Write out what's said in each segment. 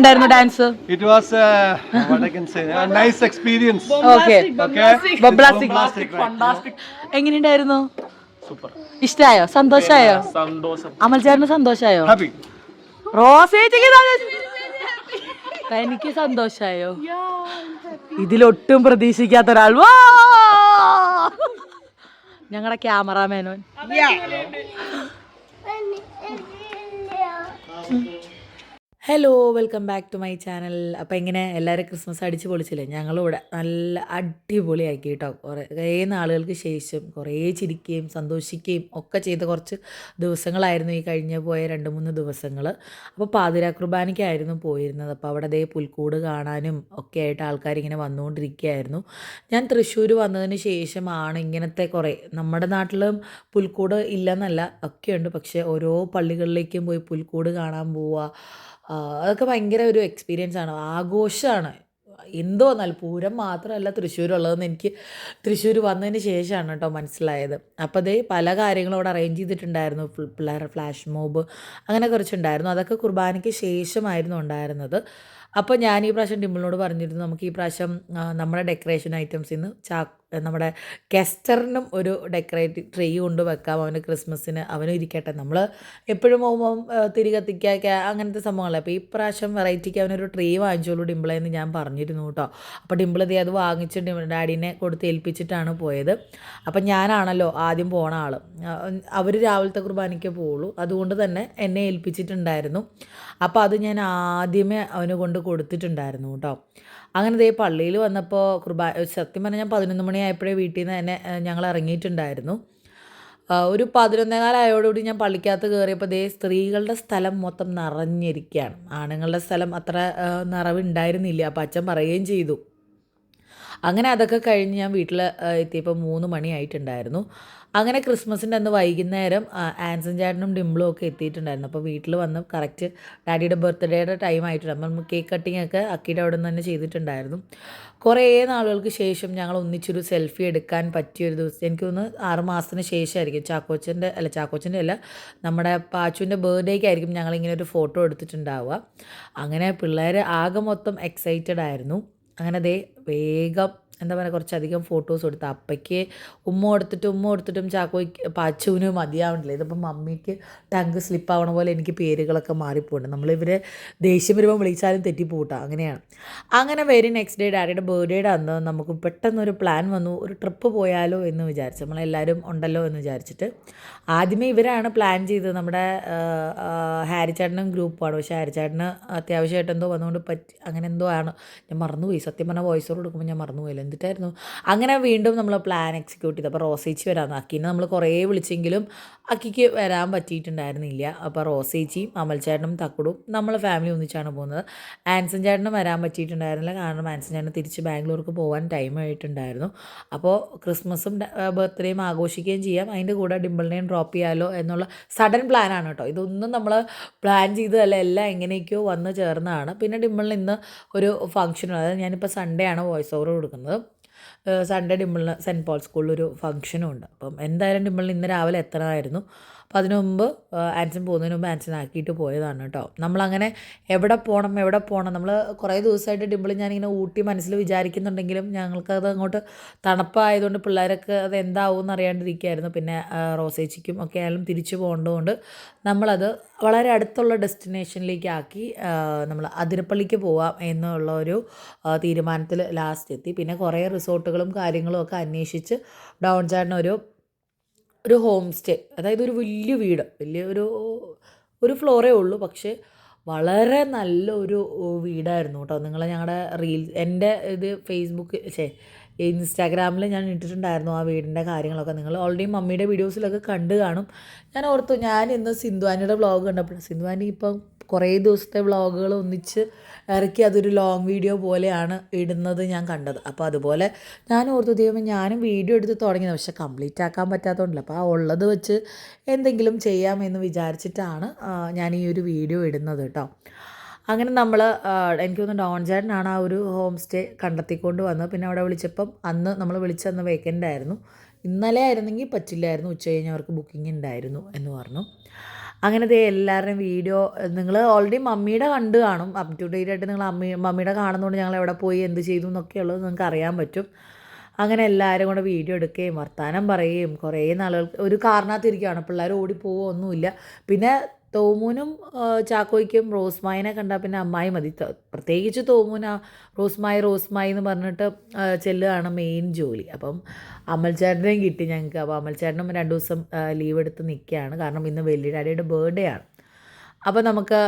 ഉണ്ടായിരുന്നു dance? It was what I can say, a nice experience. Okay, എങ്ങനെയുണ്ടായിരുന്നു? Super. ഇഷ്ടായോ? സന്തോഷായോ? സന്തോഷം. അമൽചാറിന് സന്തോഷായോ? Happy. എനിക്ക് സന്തോഷായോ? ഇതിലൊട്ടും പ്രതീക്ഷിക്കാത്ത ഒരാൾ, ഞങ്ങളുടെ ക്യാമറാമാനോൻ. Hello, welcome back to my channel. അപ്പോൾ എങ്ങനെ എല്ലാവരും ക്രിസ്മസ് അടിച്ച് പൊളിച്ചില്ലേ? ഞങ്ങളിവിടെ നല്ല അടിപൊളിയാക്കി കേട്ടോ. കുറേ നാളുകൾക്ക് ശേഷം കുറേ ചിരിക്കുകയും സന്തോഷിക്കുകയും ഒക്കെ ചെയ്ത കുറച്ച് ദിവസങ്ങളായിരുന്നു ഈ കഴിഞ്ഞ പോയ 2-3 ദിവസങ്ങൾ. അപ്പോൾ പാതിരാ കുർബാനയ്ക്കായിരുന്നു പോയിരുന്നത്. അപ്പോൾ അവിടെ ദേ പുൽക്കൂട് കാണാനും ഒക്കെ ആയിട്ട് ആൾക്കാരിങ്ങനെ വന്നുകൊണ്ടിരിക്കുകയായിരുന്നു. ഞാൻ തൃശ്ശൂർ വന്നതിന് ശേഷമാണ് ഇങ്ങനത്തെ കുറേ, നമ്മുടെ നാട്ടിലും പുൽക്കൂട് ഇല്ലെന്നല്ല, ഒക്കെയുണ്ട്. പക്ഷേ ഓരോ പള്ളികളിലേക്കും പോയി പുൽക്കൂട് കാണാൻ പോവുക, അതൊക്കെ ഭയങ്കര ഒരു എക്സ്പീരിയൻസ് ആണ്, ആഘോഷമാണ്. എന്തോ എന്നാൽ പൂരം മാത്രമല്ല തൃശ്ശൂരുള്ളതെന്ന് എനിക്ക് തൃശ്ശൂർ വന്നതിന് ശേഷമാണ് കേട്ടോ മനസ്സിലായത്. അപ്പോൾ അതേ പല കാര്യങ്ങളും അവിടെ അറേഞ്ച് ചെയ്തിട്ടുണ്ടായിരുന്നു. പിള്ളേരുടെ ഫ്ലാഷ് മോബ് അങ്ങനെ കുറച്ചുണ്ടായിരുന്നു. അതൊക്കെ കുർബാനയ്ക്ക് ശേഷമായിരുന്നു ഉണ്ടായിരുന്നത്. അപ്പോൾ ഞാൻ ഈ പ്രാവശ്യം ഡിമ്പിളിനോട് പറഞ്ഞിരുന്നു, നമുക്ക് ഈ പ്രാവശ്യം നമ്മുടെ ഡെക്കറേഷൻ ഐറ്റംസിൽ നിന്ന് നമ്മുടെ കെസ്റ്ററിനും ഒരു ഡെക്കറേറ്റ് ട്രീ കൊണ്ട് വെക്കാം, അവന് ക്രിസ്മസിന് അവനും ഇരിക്കട്ടെ. നമ്മൾ എപ്പോഴും പോകുമ്പം തിരി കത്തിക്കുക അങ്ങനത്തെ സംഭവങ്ങളല്ല. അപ്പോൾ ഈ പ്രാവശ്യം വെറൈറ്റിക്ക് അവനൊരു ട്രീ വാങ്ങിച്ചോളൂ ഡിമ്പിളെന്ന് ഞാൻ പറഞ്ഞിരുന്നു കേട്ടോ. അപ്പോൾ ഡിമ്പിളതേ അത് വാങ്ങിച്ച് ഡാഡീനെ കൊടുത്ത് ഏൽപ്പിച്ചിട്ടാണ് പോയത്. അപ്പം ഞാനാണല്ലോ ആദ്യം പോണ ആൾ. അവർ രാവിലത്തെ കുർബാനയ്ക്ക് പോവുള്ളൂ, അതുകൊണ്ട് തന്നെ എന്നെ ഏൽപ്പിച്ചിട്ടുണ്ടായിരുന്നു. അപ്പോൾ അത് ഞാൻ ആദ്യമേ അവന് കൊണ്ട് കൊടുത്തിട്ടുണ്ടായിരുന്നു കേട്ടോ. അങ്ങനെ ദേ പള്ളിയിൽ വന്നപ്പോൾ സത്യം പറഞ്ഞാൽ ഞാൻ 11 മണിയായപ്പോഴേ വീട്ടിൽ നിന്ന് തന്നെ ഞങ്ങൾ ഇറങ്ങിയിട്ടുണ്ടായിരുന്നു. ഒരു 11:15 ഞാൻ പള്ളിക്കകത്ത് കയറിയപ്പോൾ ദേ സ്ത്രീകളുടെ സ്ഥലം മൊത്തം നിറഞ്ഞിരിക്കുകയാണ്. ആണുങ്ങളുടെ സ്ഥലം അത്ര നിറവുണ്ടായിരുന്നില്ല. അപ്പോൾ അച്ഛൻ പറയുകയും ചെയ്തു. അങ്ങനെ അതൊക്കെ കഴിഞ്ഞ് ഞാൻ വീട്ടിൽ എത്തിയപ്പോൾ 3 മണിയായിട്ടുണ്ടായിരുന്നു. അങ്ങനെ ക്രിസ്മസിൻ്റെ അന്ന് വൈകുന്നേരം ആൻസൺ ചേട്ടനും ഡിംപിളും ഒക്കെ എത്തിയിട്ടുണ്ടായിരുന്നു. അപ്പോൾ വീട്ടിൽ വന്ന് കറക്റ്റ് ഡാഡിയുടെ ബർത്ത്ഡേയുടെ ടൈം ആയിട്ടുണ്ട്. അപ്പം കേക്ക് കട്ടിങ് ഒക്കെ അക്കിയുടെ അവിടെ നിന്ന് തന്നെ ചെയ്തിട്ടുണ്ടായിരുന്നു. കുറേ നാളുകൾക്ക് ശേഷം ഞങ്ങൾ ഒന്നിച്ചൊരു സെൽഫി എടുക്കാൻ പറ്റിയൊരു ദിവസം, എനിക്ക് തോന്നുന്നു 6 മാസത്തിന് ശേഷമായിരിക്കും. ചാക്കോച്ചൻ്റെ അല്ല, നമ്മുടെ പാച്ചുവിൻ്റെ ബർത്ത്ഡേക്കായിരിക്കും ഞങ്ങളിങ്ങനെ ഒരു ഫോട്ടോ എടുത്തിട്ടുണ്ടാവുക. അങ്ങനെ പിള്ളേർ ആകെ മൊത്തം എക്സൈറ്റഡ് ആയിരുന്നു. അങ്ങനെ ദേ വേഗം എന്താ പറയുക കുറച്ചധികം ഫോട്ടോസ് എടുത്ത് അപ്പയ്ക്ക് ഉമ്മ കൊടുത്തിട്ടും പാച്ചുവിന് മതിയാവണില്ല. ഇതിപ്പം മമ്മിക്ക് ടങ്ക് സ്ലിപ്പാവണ പോലെ എനിക്ക് പേരുകളൊക്കെ മാറിപ്പോണ്ട്. നമ്മളിവരെ ദേഷ്യം വരുമ്പോൾ വിളിച്ചാലും തെറ്റിപ്പോട്ടാ, അങ്ങനെയാണ്. അങ്ങനെ വെരി നെക്സ്റ്റ് ഡേ ഡാഡിയുടെ ബർത്ത്ഡേയുടെ അന്ന് നമുക്ക് പെട്ടെന്നൊരു പ്ലാൻ വന്നു, ഒരു ട്രിപ്പ് പോയാലോ എന്ന് വിചാരിച്ചു. നമ്മളെല്ലാവരും ഉണ്ടല്ലോ എന്ന് വിചാരിച്ചിട്ട് ആദ്യമേ ഇവരാണ് പ്ലാൻ ചെയ്തത്. നമ്മുടെ ഹാരിച്ചേട്ടനും ഗ്രൂപ്പാണ്. പക്ഷേ ഹാരിച്ചേട്ടന് അത്യാവശ്യമായിട്ട് എന്തോ വന്നുകൊണ്ട് അങ്ങനെ എന്തോ ആണ്, ഞാൻ മറന്നുപോയി. സത്യം പറഞ്ഞാൽ വോയിസ് ഓവർ കൊടുക്കുമ്പോൾ ഞാൻ മറന്നുപോയില്ല എന്തിട്ടായിരുന്നു. അങ്ങനെ വീണ്ടും നമ്മൾ പ്ലാൻ എക്സിക്യൂട്ട് ചെയ്തു. അപ്പോൾ റോസേച്ചി വരാമെന്ന്. അക്കീനെ നമ്മൾ കുറേ വിളിച്ചെങ്കിലും അക്കിക്ക് വരാൻ പറ്റിയിട്ടുണ്ടായിരുന്നില്ല. അപ്പോൾ റോസേച്ചിയും അമൽച്ചേട്ടനും തക്കുടും നമ്മളെ ഫാമിലി ഒന്നിച്ചാണ് പോകുന്നത്. ആൻസൺ ചേട്ടനും വരാൻ പറ്റിയിട്ടുണ്ടായിരുന്നില്ല, കാരണം ആൻസൺ ചേട്ടന് തിരിച്ച് ബാംഗ്ലൂർക്ക് പോകാൻ ടൈം ആയിട്ടുണ്ടായിരുന്നു. അപ്പോൾ ക്രിസ്മസും ബർത്ത്ഡേയും ആഘോഷിക്കുകയും ചെയ്യാം, അതിൻ്റെ കൂടെ ഡിംപിളിനെയും ഡ്രോപ്പ് ചെയ്യാമല്ലോ എന്നുള്ള സഡൻ പ്ലാനാണ് കേട്ടോ. ഇതൊന്നും നമ്മൾ പ്ലാൻ ചെയ്തതല്ല, എല്ലാം എങ്ങനെയൊക്കെയോ വന്ന് ചേർന്നതാണ്. പിന്നെ ഡിംപിളിന് ഇന്ന് ഒരു ഫംഗ്ഷനും, അതായത് ഞാനിപ്പോൾ സൺഡേ ആണ് വോയിസ് ഓവർ കൊടുക്കുന്നത്. സൺഡേ ഡിംപിളിന് സെൻറ്റ് പോൾ സ്കൂളിലൊരു ഫംഗ്ഷനും ഉണ്ട്. അപ്പം എന്തായാലും ഡിംപിളിന് ഇന്ന് രാവിലെ എത്തണമായിരുന്നു. അപ്പോൾ അതിനു മുമ്പ് ആൻസൺ പോകുന്നതിന് മുമ്പ് ആൻസൺ ആക്കിയിട്ട് പോയതാണ് കേട്ടോ. നമ്മളങ്ങനെ എവിടെ പോകണം നമ്മൾ കുറേ ദിവസമായിട്ട് ഡിംപിൾ ഞാനിങ്ങനെ ഊട്ടി മനസ്സിൽ വിചാരിക്കുന്നുണ്ടെങ്കിലും ഞങ്ങൾക്കത് അങ്ങോട്ട് തണുപ്പായതുകൊണ്ട് പിള്ളേരൊക്കെ അത് എന്താവും എന്നറിയാണ്ടിരിക്കുകയായിരുന്നു. പിന്നെ റോസേച്ചിക്കും ഒക്കെ ആയാലും തിരിച്ചു പോകേണ്ടതുകൊണ്ട് നമ്മളത് വളരെ അടുത്തുള്ള ഡെസ്റ്റിനേഷനിലേക്ക് ആക്കി നമ്മൾ അതിരപ്പള്ളിക്ക് പോവാം എന്നുള്ള ഒരു തീരുമാനത്തിൽ ലാസ്റ്റ് എത്തി. പിന്നെ കുറേ റിസോർട്ടുകളും കാര്യങ്ങളും ഒക്കെ അന്വേഷിച്ച് ഡൗൺ ചാടിന് ഒരു ഹോം സ്റ്റേ, അതായത് ഒരു വലിയ വീട്, ഒരു ഫ്ലോറേ ഉള്ളൂ, പക്ഷേ വളരെ നല്ലൊരു വീടായിരുന്നു കേട്ടോ. നിങ്ങൾ ഞങ്ങളുടെ എൻ്റെ ഇത് ഇൻസ്റ്റാഗ്രാമിൽ ഞാൻ ഇട്ടിട്ടുണ്ടായിരുന്നു ആ വീടിൻ്റെ കാര്യങ്ങളൊക്കെ. നിങ്ങൾ ഓൾറെഡി മമ്മിയുടെ വീഡിയോസിലൊക്കെ കണ്ടു കാണും. ഞാൻ ഓർത്തു, ഞാൻ ഇന്ന് സിന്ധുവാനിയുടെ വ്ളോഗ് കണ്ടപ്പോൾ, സിന്ധുവാനി ഇപ്പം കുറേ ദിവസത്തെ വ്ളോഗുകൾ ഒന്നിച്ച് ഇറക്കി അതൊരു ലോങ് വീഡിയോ പോലെയാണ് ഇടുന്നത് ഞാൻ കണ്ടത്. അപ്പോൾ അതുപോലെ ഞാൻ ഓർത്തു, ദൈവമേ ഞാനും വീഡിയോ എടുത്ത് തുടങ്ങിയത്, പക്ഷേ കംപ്ലീറ്റ് ആക്കാൻ പറ്റാത്തതുകൊണ്ടല്ല. അപ്പോൾ ആ ഉള്ളത് വെച്ച് എന്തെങ്കിലും ചെയ്യാമെന്ന് വിചാരിച്ചിട്ടാണ് ഞാൻ ഈ ഒരു വീഡിയോ ഇടുന്നത് കേട്ടോ. അങ്ങനെ നമ്മൾ എനിക്ക് തോന്നുന്നു ഡോൺ ചേട്ടനാണ് ആ ഒരു ഹോം സ്റ്റേ കണ്ടെത്തിക്കൊണ്ട് വന്നത്. പിന്നെ അവിടെ വിളിച്ചപ്പം അന്ന് നമ്മൾ വിളിച്ചന്ന് വേക്കൻ്റ് ആയിരുന്നു. ഇന്നലെ ആയിരുന്നെങ്കിൽ പറ്റില്ലായിരുന്നു, ഉച്ച കഴിഞ്ഞ് അവർക്ക് ബുക്കിംഗ് ഉണ്ടായിരുന്നു എന്ന് പറഞ്ഞു. അങ്ങനെ ദേ എല്ലാവരുടെയും വീഡിയോ നിങ്ങൾ ഓൾറെഡി മമ്മിയുടെ കണ്ട് കാണും. അപ് ടു ഡേറ്റ് ആയിട്ട് നിങ്ങൾ മമ്മിയുടെ കാണുന്നതുകൊണ്ട് ഞങ്ങൾ എവിടെ പോയി എന്ത് ചെയ്തു എന്നൊക്കെയുള്ളത് നിങ്ങൾക്ക് അറിയാൻ പറ്റും. അങ്ങനെ എല്ലാവരും കൂടെ വീഡിയോ എടുക്കുകയും വർത്തമാനം പറയുകയും കുറേ നാളുകൾക്ക് ഒരു കാരണത്തിരിക്കുകയാണ്. പിള്ളേർ ഓടിപ്പോവുക ഒന്നുമില്ല. പിന്നെ തോമൂനും ചാക്കോയ്ക്കും റോസ്മായിനെ കണ്ടാൽ പിന്നെ അമ്മായി മതി. പ്രത്യേകിച്ച് തോമൂന് റോസ്മായി എന്ന് പറഞ്ഞിട്ട് ചെല്ലുകയാണ് മെയിൻ ജോലി. അപ്പം അമൽച്ചേട്ടനെയും കിട്ടി ഞങ്ങൾക്ക്. അപ്പോൾ അമൽച്ചേട്ടനും 2 ദിവസം ലീവ് എടുത്ത് നിൽക്കുകയാണ്. കാരണം ഇന്ന് വലിയ ഡാഡിയുടെ ബർത്ത്ഡേ ആണ്. അപ്പോൾ നമുക്ക്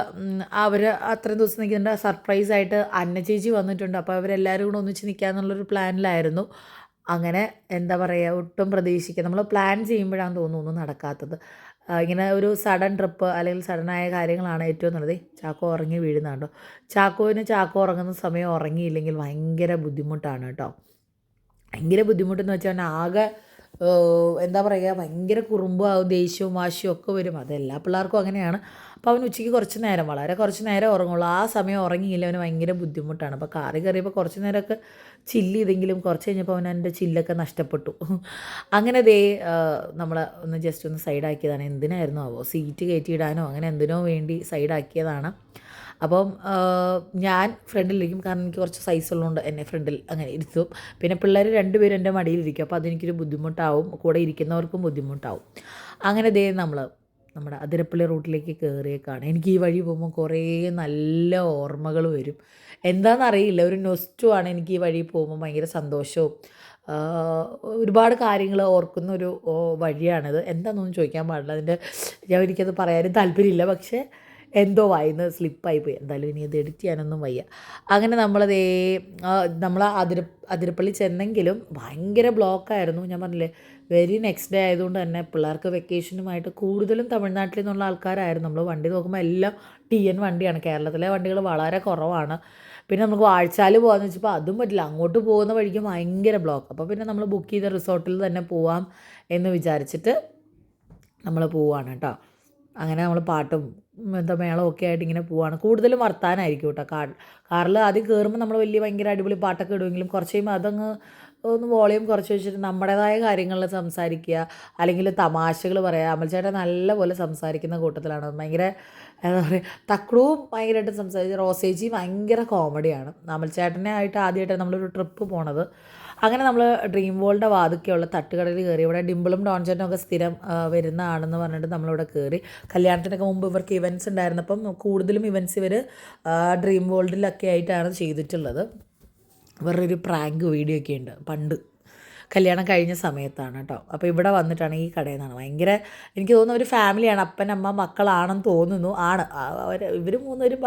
അവർ അത്രയും ദിവസം നിൽക്കുന്നുണ്ട്. സർപ്രൈസായിട്ട് അന്ന ചേച്ചി വന്നിട്ടുണ്ട്. അപ്പോൾ അവരെല്ലാവരും കൂടെ ഒന്നിച്ച് നിൽക്കാമെന്നുള്ളൊരു പ്ലാനിലായിരുന്നു. അങ്ങനെ എന്താ പറയുക, ഒട്ടും പ്രതീക്ഷിക്കുക നമ്മൾ പ്ലാൻ ചെയ്യുമ്പോഴാണ് തോന്നുന്നു ഒന്നും നടക്കാത്തത്. ഇങ്ങനെ ഒരു സഡൻ ട്രിപ്പ് അല്ലെങ്കിൽ സഡനായ കാര്യങ്ങളാണ് ഏറ്റവും നല്ലത്. ചാക്കോ ഉറങ്ങി വീഴുന്നുണ്ടോ. ചാക്കോ ഉറങ്ങുന്ന സമയം ഉറങ്ങിയില്ലെങ്കിൽ ഭയങ്കര ബുദ്ധിമുട്ടാണ് കേട്ടോ. ഭയങ്കര ബുദ്ധിമുട്ടെന്ന് വെച്ചാൽ ആകെ എന്താ പറയുക, ഭയങ്കര കുറുമ്പാവും, ദേഷ്യവും വാശിയും ഒക്കെ വരും. അതെല്ലാ പിള്ളേർക്കും അങ്ങനെയാണ്. അപ്പോൾ അവൻ ഉച്ചയ്ക്ക് വളരെ കുറച്ച് നേരം ഉറങ്ങുള്ളൂ. ആ സമയം ഉറങ്ങിയില്ല അവന് ഭയങ്കര ബുദ്ധിമുട്ടാണ്. അപ്പോൾ കാറി കയറിയപ്പോൾ കുറച്ച് നേരമൊക്കെ ചില്ല് ചെയ്തെങ്കിലും കുറച്ച് കഴിഞ്ഞപ്പോൾ അവൻ എൻ്റെ ചില്ലൊക്കെ നഷ്ടപ്പെട്ടു. അങ്ങനെ നമ്മൾ ഒന്ന് ജസ്റ്റ് ഒന്ന് സൈഡാക്കിയതാണ്. എന്തിനായിരുന്നു ആവോ, സീറ്റ് കയറ്റിയിടാനോ അങ്ങനെ എന്തിനോ വേണ്ടി സൈഡാക്കിയതാണ്. അപ്പം ഞാൻ ഫ്രണ്ടിലിരിക്കും. കാരണം എനിക്ക് കുറച്ച് സൈസ് ഉള്ളതുകൊണ്ട് എന്നെ ഫ്രണ്ടിൽ അങ്ങനെ ഇരുത്തും. പിന്നെ പിള്ളേർ 2 പേരും എൻ്റെ മടിയിലിരിക്കും. അപ്പോൾ അതെനിക്കൊരു ബുദ്ധിമുട്ടാവും, കൂടെ ഇരിക്കുന്നവർക്കും ബുദ്ധിമുട്ടാവും. അങ്ങനെ നമ്മുടെ അതിരപ്പള്ളി റൂട്ടിലേക്ക് കയറിയേക്കാണ്. എനിക്ക് ഈ വഴി പോകുമ്പോൾ കുറേ നല്ല ഓർമ്മകൾ വരും. എന്താണെന്നറിയില്ല, ഒരു നൊസ്റ്റുമാണ് എനിക്ക് ഈ വഴി പോകുമ്പോൾ. ഭയങ്കര സന്തോഷവും ഒരുപാട് കാര്യങ്ങൾ ഓർക്കുന്ന ഒരു വഴിയാണിത്. എന്താണെന്നൊന്നും ചോദിക്കാൻ പാടില്ല. എനിക്കത് പറയാനും താല്പര്യമില്ല. പക്ഷേ എന്തോ വായിന്ന് സ്ലിപ്പായിപ്പോയി. എന്തായാലും ഇനി അത് എഡിറ്റ് ചെയ്യാനൊന്നും വയ്യ. അങ്ങനെ നമ്മൾ അതിരപ്പള്ളി ചെന്നെങ്കിലും ഭയങ്കര ബ്ലോക്കായിരുന്നു. ഞാൻ പറഞ്ഞില്ലേ, വെരി നെക്സ്റ്റ് ഡേ ആയതുകൊണ്ട് തന്നെ പിള്ളേർക്ക് വെക്കേഷനുമായിട്ട് കൂടുതലും തമിഴ്നാട്ടിൽ നിന്നുള്ള ആൾക്കാരായിരുന്നു. നമ്മൾ വണ്ടി നോക്കുമ്പോൾ എല്ലാം TN വണ്ടിയാണ്. കേരളത്തിലെ വണ്ടികൾ വളരെ കുറവാണ്. പിന്നെ നമുക്ക് വാഴച്ചാൽ പോകാമെന്ന് വെച്ചപ്പോൾ അതും പറ്റില്ല. അങ്ങോട്ട് പോകുന്ന വഴിക്ക് ഭയങ്കര ബ്ലോക്ക്. അപ്പോൾ പിന്നെ നമ്മൾ ബുക്ക് ചെയ്ത റിസോർട്ടിൽ തന്നെ പോവാം എന്ന് വിചാരിച്ചിട്ട് നമ്മൾ പോവാണ് കേട്ടോ. അങ്ങനെ നമ്മൾ പാട്ടും മേളവും ഒക്കെ ആയിട്ട് ഇങ്ങനെ പോവാണ്. കൂടുതലും വർത്താനമായിരിക്കും കേട്ടോ. കാറിൽ ആദ്യം കയറുമ്പോൾ നമ്മൾ ഭയങ്കര അടിപൊളി പാട്ടൊക്കെ ഇടുമെങ്കിലും കുറച്ച് കഴിയുമ്പോൾ അതങ്ങ് ഒന്ന് വോളിയം കുറച്ച് വെച്ചിട്ട് നമ്മുടേതായ കാര്യങ്ങളിൽ സംസാരിക്കുക, അല്ലെങ്കിൽ തമാശകൾ പറയുക. അമൽച്ചേട്ടൻ നല്ലപോലെ സംസാരിക്കുന്ന കൂട്ടത്തിലാണ്. ഭയങ്കര എന്താ പറയുക, തക്രവും ഭയങ്കരമായിട്ട് സംസാരിച്ച്. റോസേജി ഭയങ്കര കോമഡിയാണ്. അമൽച്ചേട്ടനെ ആയിട്ട് ആദ്യമായിട്ട് നമ്മളൊരു ട്രിപ്പ് പോണത്. അങ്ങനെ നമ്മൾ ഡ്രീം വേൾഡിൻ്റെ വാതിക്കെയുള്ള തട്ടുകടയിൽ കയറി. ഇവിടെ ഡിംപിളും ഡോൺചേട്ടനും ഒക്കെ സ്ഥിരം വരുന്നതാണെന്ന് പറഞ്ഞിട്ട് നമ്മളിവിടെ കയറി. കല്യാണത്തിനൊക്കെ മുമ്പ് ഇവർക്ക് ഇവൻറ്റ്സ് ഉണ്ടായിരുന്നപ്പം കൂടുതലും ഇവൻറ്റ്സ് ഇവർ ഡ്രീം വേൾഡിലൊക്കെ ആയിട്ടാണ് ചെയ്തിട്ടുള്ളത്. വേറൊരു പ്രാങ്ക് വീഡിയോ ഒക്കെ ഉണ്ട് പണ്ട് കല്യാണം കഴിഞ്ഞ സമയത്താണ് കേട്ടോ. അപ്പോൾ ഇവിടെ വന്നിട്ടാണ് ഈ കടയിൽ നിന്നാണ്. ഭയങ്കര എനിക്ക് തോന്നുന്നു ഒരു ഫാമിലിയാണ്. അപ്പൻ അമ്മ മക്കളാണെന്ന് തോന്നുന്നു. ഇവർ 3 പേരും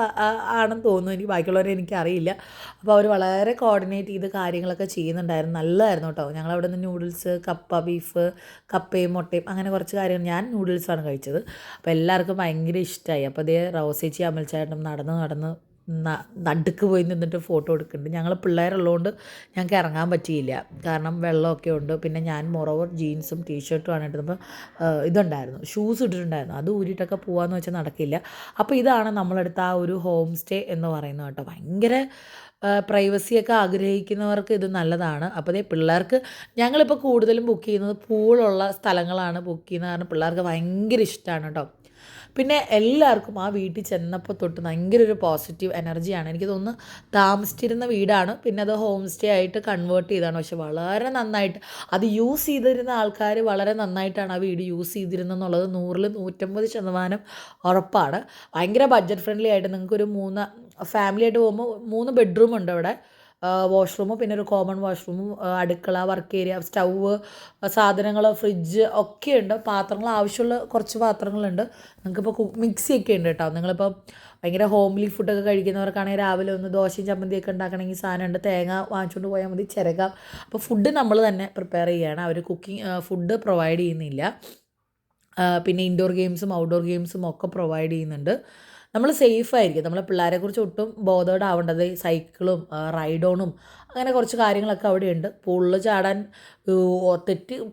ആണെന്ന് തോന്നുന്നു. എനിക്ക് ബാക്കിയുള്ളവരെ എനിക്കറിയില്ല. അപ്പോൾ അവർ വളരെ കോർഡിനേറ്റ് ചെയ്ത് കാര്യങ്ങളൊക്കെ ചെയ്യുന്നുണ്ടായിരുന്നു. നല്ലതായിരുന്നു കേട്ടോ. ഞങ്ങളവിടെ നിന്ന് നൂഡിൽസ്, കപ്പ ബീഫ്, കപ്പയും മുട്ടയും അങ്ങനെ കുറച്ച് കാര്യങ്ങൾ. ഞാൻ നൂഡിൽസാണ് കഴിച്ചത്. അപ്പോൾ എല്ലാവർക്കും ഭയങ്കര ഇഷ്ടമായി. അപ്പോൾ റോസേച്ചി അമൽച്ചേട്ടനും നടന്ന് നടുക്ക് പോയി നിന്നിട്ട് ഫോട്ടോ എടുക്കുന്നുണ്ട്. ഞങ്ങൾ പിള്ളേരുള്ളതുകൊണ്ട് ഞങ്ങൾക്ക് ഇറങ്ങാൻ പറ്റിയില്ല. കാരണം വെള്ളമൊക്കെ ഉണ്ട്. പിന്നെ ഞാൻ മോറോവർ ജീൻസും ടീഷർട്ടുമാണ് ഇട്ടപ്പോൾ ഇതുണ്ടായിരുന്നു, ഷൂസ് ഇട്ടിട്ടുണ്ടായിരുന്നു. അത് ഊരിയിട്ടൊക്കെ പോകാമെന്ന് വെച്ചാൽ നടക്കില്ല. അപ്പോൾ ഇതാണ് നമ്മളെടുത്ത ആ ഒരു ഹോം സ്റ്റേ എന്ന് പറയുന്നത് കേട്ടോ. ഭയങ്കര പ്രൈവസിയൊക്കെ ആഗ്രഹിക്കുന്നവർക്ക് ഇത് നല്ലതാണ്. അപ്പോൾ പിള്ളേർക്ക് ഞങ്ങളിപ്പോൾ കൂടുതലും ബുക്ക് ചെയ്യുന്നത് പൂളുള്ള സ്ഥലങ്ങളാണ് ബുക്ക് ചെയ്യുന്നത്. കാരണം പിള്ളേർക്ക് ഭയങ്കര ഇഷ്ടമാണ് കേട്ടോ. പിന്നെ എല്ലാവർക്കും ആ വീട്ടിൽ ചെന്നപ്പോൾ തൊട്ട് ഭയങ്കര ഒരു പോസിറ്റീവ് എനർജിയാണ്. എനിക്ക് തോന്നുന്നു താമസിച്ചിരുന്ന വീടാണ്, പിന്നെ അത് ഹോം സ്റ്റേ ആയിട്ട് കൺവേർട്ട് ചെയ്തതാണ്. പക്ഷെ വളരെ നന്നായിട്ട് അത് യൂസ് ചെയ്തിരുന്ന ആൾക്കാർ വളരെ നന്നായിട്ടാണ് ആ വീട് യൂസ് ചെയ്തിരുന്നെന്നുള്ളത് 100-ൽ 150% ഉറപ്പാണ്. ഭയങ്കര ബഡ്ജറ്റ് ഫ്രണ്ട്ലി ആയിട്ട് നിങ്ങൾക്കൊരു ഫാമിലി ആയിട്ട് പോകുമ്പോൾ 3 ബെഡ്റൂം ഉണ്ട് അവിടെ. വാഷ്റൂമും പിന്നെ ഒരു കോമൺ വാഷ്റൂമും, അടുക്കള, വർക്ക് ഏരിയ, സ്റ്റൗവ്, സാധനങ്ങൾ, ഫ്രിഡ്ജ് ഒക്കെയുണ്ട്. പാത്രങ്ങൾ ആവശ്യമുള്ള കുറച്ച് പാത്രങ്ങളുണ്ട്. നിങ്ങൾക്കിപ്പോൾ മിക്സിയൊക്കെ ഉണ്ട് കേട്ടോ. നിങ്ങളിപ്പോൾ ഭയങ്കര ഹോംലി ഫുഡൊക്കെ കഴിക്കുന്നവർക്കാണെങ്കിൽ രാവിലെ ഒന്ന് ദോശയും ചമ്മന്തിയൊക്കെ ഉണ്ടാക്കണമെങ്കിൽ സാധനമുണ്ട്. തേങ്ങ വാങ്ങിച്ചുകൊണ്ട് പോയാൽ മതി, ചിരകാം. അപ്പോൾ ഫുഡ് നമ്മൾ തന്നെ പ്രിപ്പയർ ചെയ്യുകയാണ്. അവർ ഫുഡ് പ്രൊവൈഡ് ചെയ്യുന്നില്ല. പിന്നെ ഇൻഡോർ ഗെയിംസും ഔട്ട്ഡോർ ഗെയിംസും ഒക്കെ പ്രൊവൈഡ് ചെയ്യുന്നുണ്ട്. നമ്മൾ സേഫായിരിക്കും. നമ്മളെ പിള്ളേരെക്കുറിച്ച് ഒട്ടും ബോധേഡ് ആവേണ്ടത്. സൈക്കിളും റൈഡോണും അങ്ങനെ കുറച്ച് കാര്യങ്ങളൊക്കെ അവിടെയുണ്ട്. പൂളിൽ ചാടാൻ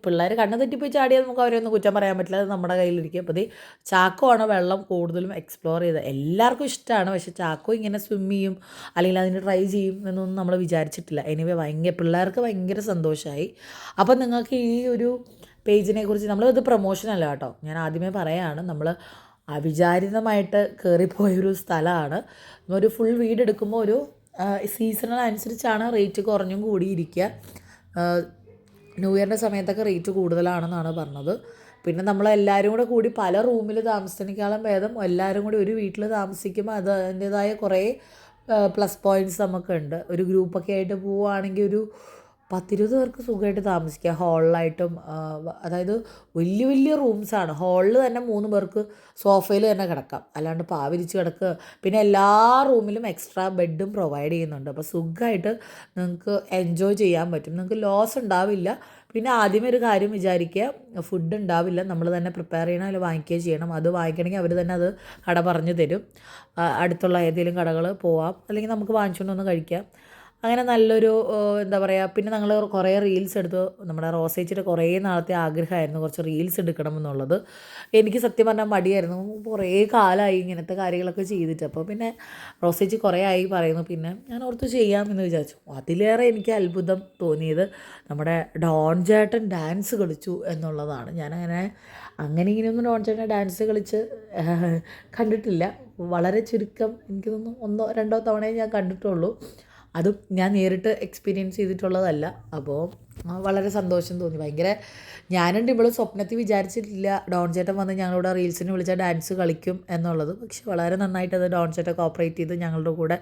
പിള്ളേർ കണ്ണ് തെറ്റിപ്പോയി ചാടിയാൽ നമുക്ക് അവരെയൊന്നും കുറ്റം പറയാൻ പറ്റില്ല. അത് നമ്മുടെ കയ്യിലിരിക്കും. അപ്പോൾ ചാക്കോ ആണ് വെള്ളം കൂടുതലും എക്സ്പ്ലോർ ചെയ്തത്. എല്ലാവർക്കും ഇഷ്ടമാണ്. പക്ഷേ ചാക്കോ ഇങ്ങനെ സ്വിം ചെയ്യും അല്ലെങ്കിൽ അതിന് ട്രൈ ചെയ്യും എന്നൊന്നും നമ്മൾ വിചാരിച്ചിട്ടില്ല. എനിവേ പിള്ളേർക്ക് ഭയങ്കര സന്തോഷമായി. അപ്പം നിങ്ങൾക്ക് ഈ ഒരു പേജിനെ കുറിച്ച്, നമ്മളിത് പ്രൊമോഷനല്ല കേട്ടോ, ഞാൻ ആദ്യമേ പറയുകയാണ്. നമ്മൾ അവിചാരിതമായിട്ട് കയറിപ്പോയൊരു സ്ഥലമാണ്. ഒരു ഫുൾ വീടെടുക്കുമ്പോൾ ഒരു സീസണൽ അനുസരിച്ചാണ് റേറ്റ് കുറഞ്ഞും കൂടിയിരിക്കുക. ന്യൂ ഇയറിൻ്റെ സമയത്തൊക്കെ റേറ്റ് കൂടുതലാണെന്നാണ് പറഞ്ഞത്. പിന്നെ നമ്മളെല്ലാവരും കൂടി പല റൂമിൽ താമസിക്കുന്നതിനേക്കാളും ഭേദം എല്ലാവരും കൂടി ഒരു വീട്ടിൽ താമസിക്കുമ്പോൾ അത് അതിൻ്റേതായ കുറേ പ്ലസ് പോയിൻറ്റ്സ് നമുക്കുണ്ട്. ഒരു ഗ്രൂപ്പൊക്കെ ആയിട്ട് പോവുകയാണെങ്കിൽ ഒരു 10-20 പേർക്ക് സുഖമായിട്ട് താമസിക്കാം ഹാളിലായിട്ടും. അതായത് വലിയ വലിയ റൂംസാണ്. ഹാളിൽ തന്നെ 3 പേർക്ക് സോഫയിൽ തന്നെ കിടക്കാം, അല്ലാണ്ട് പാവിരിച്ച് കിടക്കുക. പിന്നെ എല്ലാ റൂമിലും എക്സ്ട്രാ ബെഡും പ്രൊവൈഡ് ചെയ്യുന്നുണ്ട്. അപ്പോൾ സുഖമായിട്ട് നിങ്ങൾക്ക് എൻജോയ് ചെയ്യാൻ പറ്റും. നിങ്ങൾക്ക് ലോസ് ഉണ്ടാവില്ല. പിന്നെ ആദ്യമേ ഒരു കാര്യം വിചാരിക്കുക, ഫുഡ് ഉണ്ടാവില്ല, നമ്മൾ തന്നെ പ്രിപ്പയർ ചെയ്യണം, അല്ലെങ്കിൽ വാങ്ങിക്കുകയോ ചെയ്യണം. അത് വാങ്ങിക്കണമെങ്കിൽ അവർ തന്നെ അത് കട പറഞ്ഞു തരും. അടുത്തുള്ള ഏതെങ്കിലും കടകൾ പോവാം, അല്ലെങ്കിൽ നമുക്ക് വാങ്ങിച്ചുകൊണ്ട് വന്ന് കഴിക്കാം. അങ്ങനെ നല്ലൊരു എന്താ പറയുക. പിന്നെ ഞങ്ങൾ കുറേ റീൽസ് എടുത്തു. നമ്മുടെ റോസേച്ചിയുടെ കുറേ നാളത്തെ ആഗ്രഹമായിരുന്നു കുറച്ച് റീൽസ് എടുക്കണം എന്നുള്ളത്. എനിക്ക് സത്യം പറഞ്ഞാൽ മടിയായിരുന്നു. കുറേ കാലമായി ഇങ്ങനത്തെ കാര്യങ്ങളൊക്കെ ചെയ്തിട്ട്. അപ്പോൾ പിന്നെ റോസേച്ചി കുറേ ആയി പറയുന്നു. പിന്നെ ഞാൻ ഓർത്ത് ചെയ്യാമെന്ന് വിചാരിച്ചു. അതിലേറെ എനിക്ക് അത്ഭുതം തോന്നിയത് നമ്മുടെ ഡോൺ ചേട്ടൻ ഡാൻസ് കളിച്ചു എന്നുള്ളതാണ്. ഞാനങ്ങനെ ഇങ്ങനെയൊന്നും ഡോൺ ചേട്ടൻ ഡാൻസ് കളിച്ച് കണ്ടിട്ടില്ല. വളരെ ചുരുക്കം, എനിക്ക് തോന്നുന്നു 1-2 തവണയേ ഞാൻ കണ്ടിട്ടുള്ളൂ. അതും ഞാൻ നേരിട്ട് എക്സ്പീരിയൻസ് ചെയ്തിട്ടുള്ളതല്ല. അപ്പോൾ വളരെ സന്തോഷം തോന്നി. ഭയങ്കര ഞാനുണ്ട് ഇവൾ സ്വപ്നത്തിൽ വിചാരിച്ചിട്ടില്ല ഡോൺ ചേട്ടൻ വന്ന് ഞങ്ങളുടെ റീൽസിന് വിളിച്ചാൽ ഡാൻസ് കളിക്കും എന്നുള്ളത്. പക്ഷെ വളരെ നന്നായിട്ടത് ഡോൺ ചേട്ടൻ കോപ്പറേറ്റ് ചെയ്ത് ഞങ്ങളുടെ കൂടെ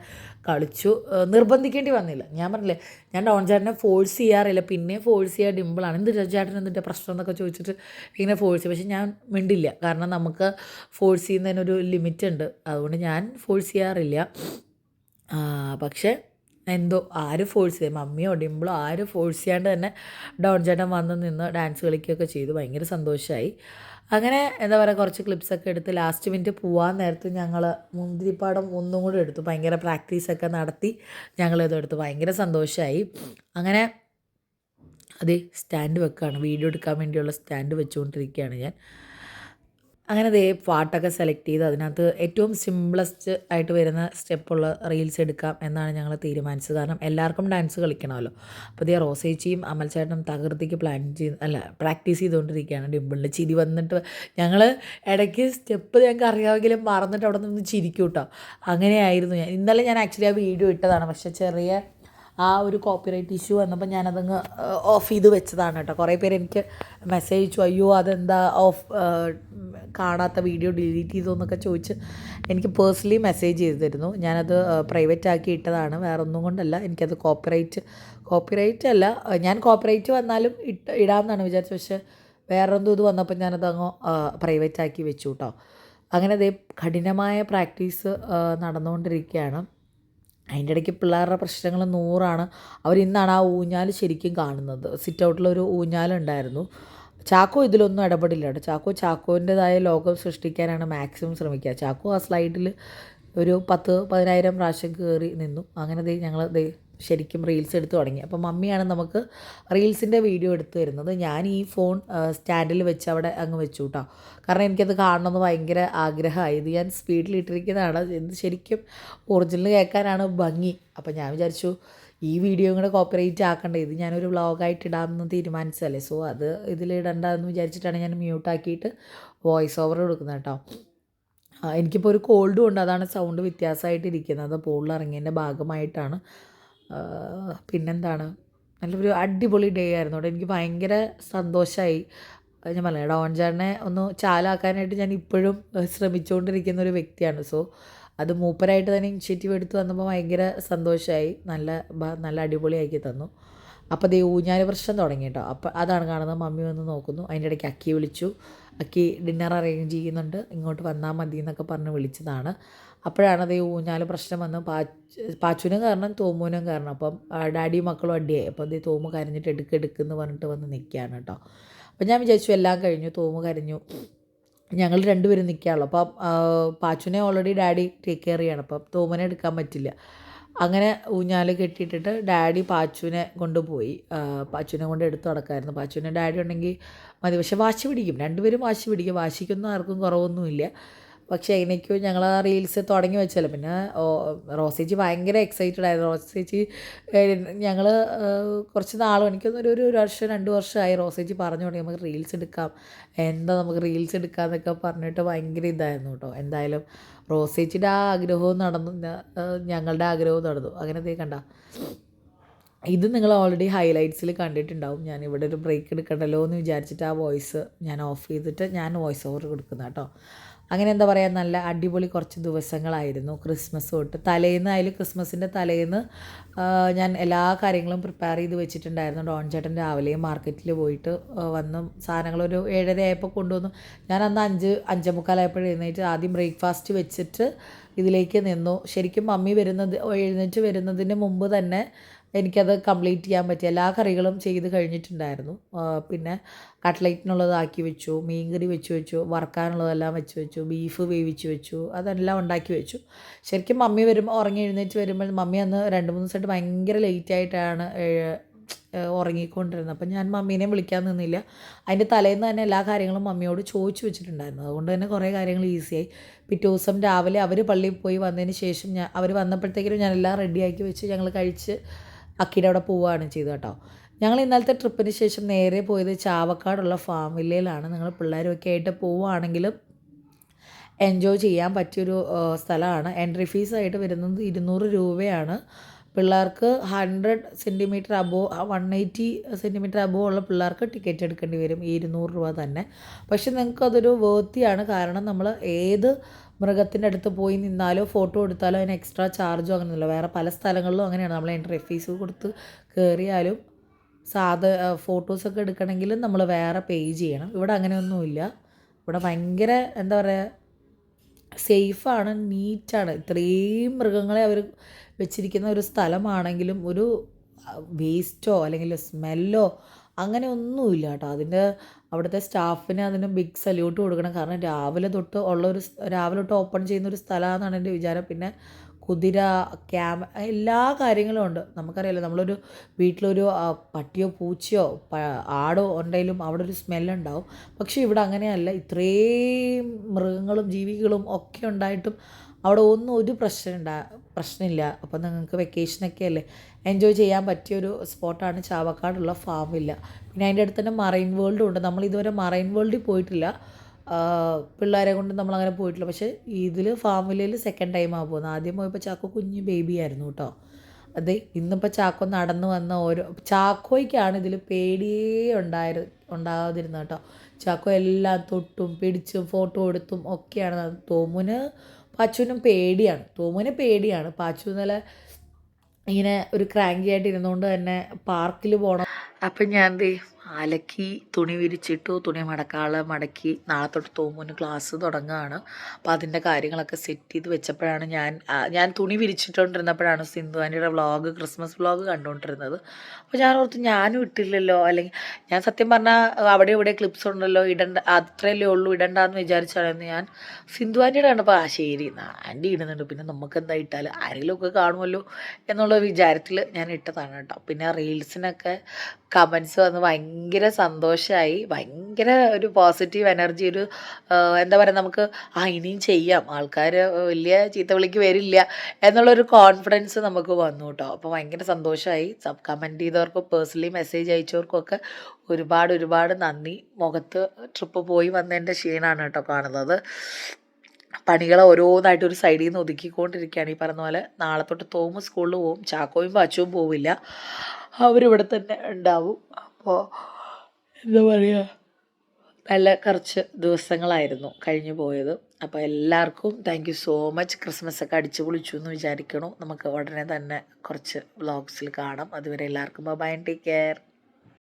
കളിച്ചു. നിർബന്ധിക്കേണ്ടി വന്നില്ല. ഞാൻ പറഞ്ഞില്ലേ, ഞാൻ ഡോൺ ചേട്ടനെ ഫോഴ്സ് ചെയ്യാറില്ല. പിന്നെ ഫോഴ്സ് ചെയ്യുക ഡിമ്പിളാണ്. എന്ത് ചേട്ടൻ എന്നിട്ട് പ്രശ്നം എന്നൊക്കെ ചോദിച്ചിട്ട് ഇങ്ങനെ ഫോഴ്സ് ചെയ്യും. പക്ഷെ ഞാൻ മിണ്ടില്ല. കാരണം നമുക്ക് ഫോഴ്സ് ചെയ്യുന്നതിനൊരു ലിമിറ്റ് ഉണ്ട്. അതുകൊണ്ട് ഞാൻ ഫോഴ്സ് ചെയ്യാറില്ല. പക്ഷേ എന്തോ ആര് ഫോഴ്സ് ചെയ്യും, മമ്മിയോ ഡിമ്പിളോ ആര് ഫോഴ്സ് ചെയ്യാണ്ട് തന്നെ ഡോൺ ചേട്ടൻ വന്ന് നിന്ന് ഡാൻസ് കളിക്കുകയൊക്കെ ചെയ്തു. ഭയങ്കര സന്തോഷമായി. അങ്ങനെ എന്താ പറയുക, കുറച്ച് ക്ലിപ്സൊക്കെ എടുത്ത് ലാസ്റ്റ് മിനിറ്റ് പോകാൻ നേരത്ത് ഞങ്ങൾ മുന്തിരിപ്പാടം ഒന്നും കൂടെ എടുത്തു. ഭയങ്കര പ്രാക്ടീസൊക്കെ നടത്തി ഞങ്ങളിതെടുത്തു. ഭയങ്കര സന്തോഷമായി. അങ്ങനെ അതേ സ്റ്റാൻഡ് വെക്കുകയാണ്, വീഡിയോ എടുക്കാൻ വേണ്ടിയുള്ള സ്റ്റാൻഡ് വെച്ചുകൊണ്ടിരിക്കുകയാണ് ഞാൻ. അങ്ങനെ ദേ പാട്ടൊക്കെ സെലക്ട് ചെയ്ത് അതിനകത്ത് ഏറ്റവും സിംപിളസ്റ്റ് ആയിട്ട് വരുന്ന സ്റ്റെപ്പുള്ള റീൽസ് എടുക്കാം എന്നാണ് ഞങ്ങൾ തീരുമാനിച്ചത്. കാരണം എല്ലാവർക്കും ഡാൻസ് കളിക്കണമല്ലോ. അപ്പോൾ ദേ റോസേച്ചിയും അമൽ ചേട്ടനും തകൃതിക്ക് പ്രാക്ടീസ് ചെയ്തുകൊണ്ടിരിക്കുകയാണ്. ഡിമ്പിളിൻ്റെ ചിരി വന്നിട്ട് ഞങ്ങൾ ഇടയ്ക്ക് സ്റ്റെപ്പ് ഞങ്ങൾക്ക് അറിയാമെങ്കിലും മറന്നിട്ട് അവിടെ നിന്ന് ചിരിക്കും കേട്ടോ. അങ്ങനെയായിരുന്നു. ഇന്നലെ ഞാൻ ആക്ച്വലി ആ വീഡിയോ ഇട്ടതാണ്. പക്ഷേ ചെറിയ ആ ഒരു കോപ്പിറൈറ്റ് ഇഷ്യൂ വന്നപ്പോൾ ഞാനതങ്ങ് ഓഫ് ചെയ്ത് വെച്ചതാണ് കേട്ടോ. കുറേ പേര് എനിക്ക് മെസ്സേജ് അയച്ചു, അയ്യോ അതെന്താ കാണാത്ത വീഡിയോ ഡിലീറ്റ് ചെയ്തു എന്നൊക്കെ ചോദിച്ച് എനിക്ക് പേഴ്സണലി മെസ്സേജ് ചെയ്തിരുന്നു. ഞാനത് പ്രൈവറ്റ് ആക്കി ഇട്ടതാണ്, വേറെ ഒന്നും കൊണ്ടല്ല. എനിക്കത് കോപ്പിറൈറ്റ് അല്ല, ഞാൻ കോപ്പിറൈറ്റ് വന്നാലും ഇടാമെന്നാണ് വിചാരിച്ചത്. പക്ഷേ വേറെന്തോ ഇത് വന്നപ്പോൾ ഞാനതങ്ങ് പ്രൈവറ്റ് ആക്കി വെച്ചു കേട്ടോ. അങ്ങനെ ദേ കഠിനമായ പ്രാക്ടീസ് നടന്നുകൊണ്ടിരിക്കുകയാണ്. അതിൻ്റെ ഇടയ്ക്ക് പിള്ളേരുടെ പ്രശ്നങ്ങൾ 100ആണ്. അവരിന്നാണ് ആ ഊഞ്ഞാൽ ശരിക്കും കാണുന്നത്. സിറ്റ് ഔട്ടിലൊരു ഊഞ്ഞാലുണ്ടായിരുന്നു. ചാക്കോ ഇതിലൊന്നും ഇടപെടില്ല കേട്ടോ. ചാക്കോൻ്റെതായ ലോകം സൃഷ്ടിക്കാനാണ് മാക്സിമം ശ്രമിക്കുക. ചാക്കോ ആ സ്ലൈഡിൽ ഒരു 10,000 പ്രാവശ്യം കയറി നിന്നു. അങ്ങനെ ഞങ്ങൾ ശരിക്കും റീൽസ് എടുത്ത് തുടങ്ങി. അപ്പോൾ മമ്മിയാണ് നമുക്ക് റീൽസിൻ്റെ വീഡിയോ എടുത്ത് തരുന്നത്. ഞാൻ ഈ ഫോൺ സ്റ്റാൻഡിൽ വെച്ച് അവിടെ അങ്ങ് വെച്ചു കേട്ടോ. കാരണം എനിക്കത് കാണണമെന്ന് ഭയങ്കര ആഗ്രഹമായി. ഇത് ഞാൻ സ്പീഡിലിട്ടിരിക്കുന്നതാണ്. ഇത് ശരിക്കും ഒറിജിനൽ കേൾക്കാനാണ് ഭംഗി. അപ്പോൾ ഞാൻ വിചാരിച്ചു ഈ വീഡിയോ കൂടെ കോപ്പിറൈറ്റ് ആക്കണ്ടേ, ഇത് ഞാനൊരു വ്ളോഗായിട്ട് ഇടാമെന്ന് തീരുമാനിച്ചതല്ലേ. സോ അത് ഇതിലിടണ്ടെന്ന് വിചാരിച്ചിട്ടാണ് ഞാൻ മ്യൂട്ടാക്കിയിട്ട് വോയിസ് ഓവർ കൊടുക്കുന്നത് കേട്ടോ. എനിക്കിപ്പോൾ ഒരു കോൾഡും ഉണ്ട്, അതാണ് സൗണ്ട് വ്യത്യാസമായിട്ടിരിക്കുന്നത്. പൂളിൽ ഇറങ്ങിയതിൻ്റെ ഭാഗമായിട്ടാണ്. പിന്നെന്താണ്, നല്ലൊരു അടിപൊളി ഡേ ആയിരുന്നു കേട്ടോ. എനിക്ക് ഭയങ്കര സന്തോഷമായി. ഞാൻ പറഞ്ഞില്ലേ, ഡോൺ ചേട്ടനെ ഒന്ന് ചാലാക്കാനായിട്ട് ഞാൻ ഇപ്പോഴും ശ്രമിച്ചുകൊണ്ടിരിക്കുന്ന ഒരു വ്യക്തിയാണ്. സോ അത് മൂപ്പരായിട്ട് തന്നെ ഇനിഷ്യേറ്റീവ് എടുത്ത് വന്നപ്പോൾ ഭയങ്കര സന്തോഷമായി. നല്ല അടിപൊളിയാക്കി തന്നു. അപ്പോൾ ദേ ഊഞ്ഞാൽ പ്രശ്നം തുടങ്ങി കേട്ടോ. അപ്പോൾ അതാണ് കാണുന്നത്. മമ്മി വന്ന് നോക്കുന്നു. അതിൻ്റെ ഇടയ്ക്ക് അക്കി വിളിച്ചു. അക്കി ഡിന്നർ അറേഞ്ച് ചെയ്യുന്നുണ്ട്, ഇങ്ങോട്ട് വന്നാൽ മതി എന്നൊക്കെ പറഞ്ഞ് വിളിച്ചതാണ്. അപ്പോഴാണ് അതേ ഊഞ്ഞാൽ പ്രശ്നം വന്ന് പാച്ചുവിനും കാരണം തോമുവിനും കാരണം. അപ്പം ഡാഡിയും മക്കളും അടിയായി. അപ്പോൾ അതേ തോമു കരഞ്ഞിട്ട് എടുക്കെന്ന് പറഞ്ഞിട്ട് വന്ന് നിൽക്കുകയാണ് കേട്ടോ. അപ്പം ഞാൻ വിചാരിച്ചു എല്ലാം കഴിഞ്ഞു, തോമു കരഞ്ഞു, ഞങ്ങൾ രണ്ടുപേരും നിൽക്കുകയുള്ളൂ. അപ്പം പാച്ചുവിനെ ഓൾറെഡി ഡാഡി ടേക്ക് കെയർ ചെയ്യണം. അപ്പം തോമനെ എടുക്കാൻ പറ്റില്ല. അങ്ങനെ ഊഞ്ഞാൽ കെട്ടിയിട്ടിട്ട് ഡാഡി പാച്ചുവിനെ കൊണ്ടുപോയി. പാച്ചുവിനെ കൊണ്ട് എടുത്ത് നടക്കാമായിരുന്നു. പാച്ചുവിനെ ഡാഡി ഉണ്ടെങ്കിൽ മതി. പക്ഷേ വാശി പിടിക്കും, രണ്ടുപേരും വാശി പിടിക്കും. വാശിക്കൊന്നും ആർക്കും കുറവൊന്നുമില്ല. പക്ഷേ എനിക്കും ഞങ്ങൾ ആ റീൽസ് തുടങ്ങി വെച്ചല്ലോ. പിന്നെ റോസേച്ചി ഭയങ്കര എക്സൈറ്റഡ് ആയിരുന്നു. റോസേച്ചി ഞങ്ങൾ കുറച്ച് നാളും എനിക്കൊന്നൊരു ഒരു ഒരു വർഷം 2 വർഷമായി റോസേച്ചി പറഞ്ഞു തുടങ്ങി നമുക്ക് റീൽസ് എടുക്കാം, എന്താ നമുക്ക് റീൽസ് എടുക്കാം എന്നൊക്കെ പറഞ്ഞിട്ട് ഭയങ്കര ഇതായിരുന്നു കേട്ടോ. എന്തായാലും റോസേച്ചിയുടെ ആ ആഗ്രഹവും നടന്നു, ഞങ്ങളുടെ ആഗ്രഹവും നടന്നു. അങ്ങനെ ദേ കണ്ട, ഇത് നിങ്ങൾ ഓൾറെഡി ഹൈലൈറ്റ്സിൽ കണ്ടിട്ടുണ്ടാവും. ഞാൻ ഇവിടെ ഒരു ബ്രേക്ക് എടുക്കണ്ടല്ലോ എന്ന് വിചാരിച്ചിട്ട് ആ വോയിസ് ഞാൻ ഓഫ് ചെയ്തിട്ട് ഞാൻ വോയിസ് ഓവർ കൊടുക്കുന്ന കേട്ടോ. അങ്ങനെ എന്താ പറയുക, നല്ല അടിപൊളി കുറച്ച് ദിവസങ്ങളായിരുന്നു. ക്രിസ്മസ് തൊട്ട് തലേന്ന് ക്രിസ്മസിൻ്റെ തലേന്ന് ഞാൻ എല്ലാ കാര്യങ്ങളും പ്രിപ്പയർ ചെയ്ത് വെച്ചിട്ടുണ്ടായിരുന്നു. ഡോൺ ചേട്ടൻ രാവിലെ മാർക്കറ്റിൽ പോയിട്ട് വന്ന് സാധനങ്ങളൊരു 7:30 ആയപ്പോൾ കൊണ്ടുവന്നു. ഞാൻ അന്ന് 5:45 എഴുന്നേറ്റ് ആദ്യം ബ്രേക്ക്ഫാസ്റ്റ് വെച്ചിട്ട് ഇതിലേക്ക് നിന്നു. ശരിക്കും മമ്മി എഴുന്നേറ്റ് വരുന്നതിന് മുമ്പ് തന്നെ എനിക്കത് കംപ്ലീറ്റ് ചെയ്യാൻ പറ്റി. എല്ലാ കറികളും ചെയ്ത് കഴിഞ്ഞിട്ടുണ്ടായിരുന്നു. പിന്നെ കട്ട്ലൈറ്റിനുള്ളതാക്കി വെച്ചു, മീൻകറി വെച്ചു, വറക്കാനുള്ളതെല്ലാം വെച്ചു, ബീഫ് വേവിച്ച് വെച്ചു, അതെല്ലാം ഉണ്ടാക്കി വെച്ചു. ശരിക്കും മമ്മി എഴുന്നേറ്റ് വരുമ്പോൾ മമ്മി അന്ന് 2-3 ദിവസമായിട്ട് ഭയങ്കര ലേറ്റായിട്ടാണ് ഉറങ്ങിക്കൊണ്ടിരുന്നത്. അപ്പം ഞാൻ മമ്മീനെ വിളിക്കാൻ നിന്നില്ല. അതിൻ്റെ തലേന്ന് തന്നെ എല്ലാ കാര്യങ്ങളും മമ്മിയോട് ചോദിച്ചു വെച്ചിട്ടുണ്ടായിരുന്നു. അതുകൊണ്ട് തന്നെ കുറേ കാര്യങ്ങൾ ഈസിയായി. പിറ്റേ ദിവസം രാവിലെ അവർ പള്ളിയിൽ പോയി വന്നതിന് ശേഷം അവർ വന്നപ്പോഴത്തേക്കും ഞാനെല്ലാം റെഡിയാക്കി വെച്ച് ഞങ്ങൾ കഴിച്ച് അക്കീടെ അവിടെ പോവുകയാണ് ചെയ്തത് കേട്ടോ. ഞങ്ങൾ ഇന്നലത്തെ ട്രിപ്പിന് ശേഷം നേരെ പോയത് ചാവക്കാടുള്ള ഫാം വില്ലയിലാണ്. നിങ്ങൾ പിള്ളേരൊക്കെ ആയിട്ട് പോവുകയാണെങ്കിലും എൻജോയ് ചെയ്യാൻ പറ്റിയൊരു സ്ഥലമാണ്. എൻട്രി ഫീസായിട്ട് വരുന്നത് 200 രൂപയാണ്. പിള്ളേർക്ക് 100 സെൻറ്റിമീറ്റർ അബോവ് 180 സെൻറ്റിമീറ്റർ അബോവ് ഉള്ള പിള്ളേർക്ക് ടിക്കറ്റ് എടുക്കേണ്ടി വരും ഈ 200 രൂപ തന്നെ. പക്ഷെ നിങ്ങൾക്കതൊരു വേർത്തിയാണ്. കാരണം നമ്മൾ ഏത് മൃഗത്തിൻ്റെ അടുത്ത് പോയി നിന്നാലോ ഫോട്ടോ എടുത്താലോ അതിന് എക്സ്ട്രാ ചാർജോ അങ്ങനെയൊന്നുമില്ല. വേറെ പല സ്ഥലങ്ങളിലും അങ്ങനെയാണ്. നമ്മൾ എൻട്രി ഫീസ് കൊടുത്ത് കയറിയാലും ഫോട്ടോസൊക്കെ എടുക്കണമെങ്കിലും നമ്മൾ വേറെ പേ ചെയ്യണം. ഇവിടെ അങ്ങനെയൊന്നുമില്ല. ഇവിടെ ഭയങ്കര എന്താ പറയുക, സേഫാണ്, നീറ്റാണ്. ഇത്രയും മൃഗങ്ങളെ അവർ വെച്ചിരിക്കുന്ന ഒരു സ്ഥലമാണെങ്കിലും ഒരു വേസ്റ്റോ അല്ലെങ്കിൽ സ്മെല്ലോ അങ്ങനെ ഒന്നുമില്ല കേട്ടോ. അവിടുത്തെ സ്റ്റാഫിന് അതിന് ബിഗ് സല്യൂട്ട് കൊടുക്കണം. കാരണം രാവിലെ തൊട്ട് ഓപ്പൺ ചെയ്യുന്നൊരു സ്ഥലമാണെന്നാണ് എൻ്റെ വിചാരം. പിന്നെ കുതിര, എല്ലാ കാര്യങ്ങളും ഉണ്ട്. നമുക്കറിയാലോ, നമ്മളൊരു വീട്ടിലൊരു പട്ടിയോ പൂച്ചയോ ആടോ ഉണ്ടെങ്കിലും അവിടെ ഒരു സ്മെല്ലുണ്ടാവും. പക്ഷേ ഇവിടെ അങ്ങനെയല്ല. ഇത്രയും മൃഗങ്ങളും ജീവികളും ഒക്കെ ഉണ്ടായിട്ടും അവിടെ ഒന്നും ഒരു പ്രശ്നമില്ല. അപ്പോൾ നിങ്ങൾക്ക് വെക്കേഷനൊക്കെ അല്ലേ, എൻജോയ് ചെയ്യാൻ പറ്റിയൊരു സ്പോട്ടാണ് ചാവക്കാടുള്ള ഫാം വില്ല. പിന്നെ അതിൻ്റെ അടുത്ത് തന്നെ മറൈൻ വേൾഡും ഉണ്ട്. നമ്മളിതുവരെ മറൈൻ വേൾഡിൽ പോയിട്ടില്ല, പിള്ളേരെ കൊണ്ട് നമ്മളങ്ങനെ പോയിട്ടില്ല. പക്ഷേ ഇതിൽ ഫാം വില്ലയിൽ സെക്കൻഡ് ടൈമാണ് പോകുന്നത്. ആദ്യം പോയപ്പോൾ ചാക്കോ കുഞ്ഞ് ബേബി ആയിരുന്നു കേട്ടോ. അതെ, ഇന്നിപ്പോൾ ചാക്കോ നടന്നു വന്ന ചാക്കോയ്ക്കാണ് ഇതിൽ പേടിയേ ഉണ്ടാകാതിരുന്നത് കേട്ടോ. ചാക്കോ എല്ലാം തൊട്ടും പിടിച്ചും ഫോട്ടോ എടുത്തും ഒക്കെയാണ്. പാച്ചുവിനും പേടിയാണ്. പാച്ചു ഇന്നലെ ഇങ്ങനെ ഒരു ക്രാങ്കി ആയിട്ട് ഇരുന്നുകൊണ്ട് തന്നെ പാർക്കിൽ പോകണം. അപ്പം ഞാൻ അലക്കി തുണി വിരിച്ചിട്ടു. തുണി മടക്കി നാളെ തൊട്ട് തോമുന് ക്ലാസ് തുടങ്ങുകയാണ്. അപ്പോൾ അതിൻ്റെ കാര്യങ്ങളൊക്കെ സെറ്റ് ചെയ്ത് വെച്ചപ്പോഴാണ് ഞാൻ തുണി വിരിച്ചിട്ടുകൊണ്ടിരുന്നപ്പോഴാണ് സിന്ധു ആൻ്റിയുടെ ക്രിസ്മസ് വ്ളോഗ് കണ്ടുകൊണ്ടിരുന്നത്. അപ്പോൾ ഞാൻ ഓർത്ത് ഞാനും ഇട്ടില്ലല്ലോ, അല്ലെങ്കിൽ ഞാൻ സത്യം പറഞ്ഞാൽ അവിടെ ഇവിടെ ക്ലിപ്സ് ഉണ്ടല്ലോ, അത്രയല്ലേ ഉള്ളൂ, ഇടണ്ടെന്ന് വിചാരിച്ചായിരുന്നു ഞാൻ. സിന്ധു ആൻ്റിയുടെ കണ്ടപ്പോൾ ശരി ആൻറ്റി ഇടുന്നുണ്ട്, പിന്നെ നമുക്കെന്താ ഇട്ടാൽ ആരെങ്കിലുമൊക്കെ കാണുമല്ലോ എന്നുള്ള വിചാരത്തിൽ ഞാൻ ഇട്ടതാണ് കേട്ടോ. പിന്നെ റീൽസിനൊക്കെ കമൻസ് വന്ന് ഭയങ്കര സന്തോഷമായി. ഭയങ്കര ഒരു പോസിറ്റീവ് എനർജി, എന്താ പറയുക, നമുക്ക് ഇനിയും ചെയ്യാം, ആൾക്കാർ വലിയ ചീത്ത വിളിക്ക് വരില്ല എന്നുള്ളൊരു കോൺഫിഡൻസ് നമുക്ക് വന്നു കേട്ടോ. അപ്പോൾ ഭയങ്കര സന്തോഷമായി. കമൻറ്റ് ചെയ്തവർക്കും പേഴ്സണലി മെസ്സേജ് അയച്ചവർക്കൊക്കെ ഒരുപാട് നന്ദി. മുഖത്ത് ട്രിപ്പ് പോയി വന്നതിൻ്റെ ക്ഷീണമാണ് കേട്ടോ കാണുന്നത്. പണികൾ ഓരോന്നായിട്ട് ഒരു സൈഡിൽ നിന്ന് ഒതുക്കിക്കൊണ്ടിരിക്കുകയാണ്. ഈ പറഞ്ഞ പോലെ നാളെ തൊട്ട് തോമ സ്കൂളിൽ പോവും, ചാക്കോയും പാച്ചുവും പോവില്ല, അവരിവിടെ തന്നെ ഉണ്ടാവും. അപ്പോൾ എന്താ പറയുക, നല്ല കുറച്ച് ദിവസങ്ങളായിരുന്നു കഴിഞ്ഞു പോയത്. അപ്പോൾ എല്ലാവർക്കും thank you so much. Christmas ഒക്കെ അടിച്ചു പൊളിച്ചു എന്ന് വിചാരിക്കണു. നമുക്ക് ഉടനെ തന്നെ കുറച്ച് വ്ളോഗ്സിൽ കാണാം. അതുവരെ എല്ലാവർക്കും ബൈ, ടേക്ക് കെയർ.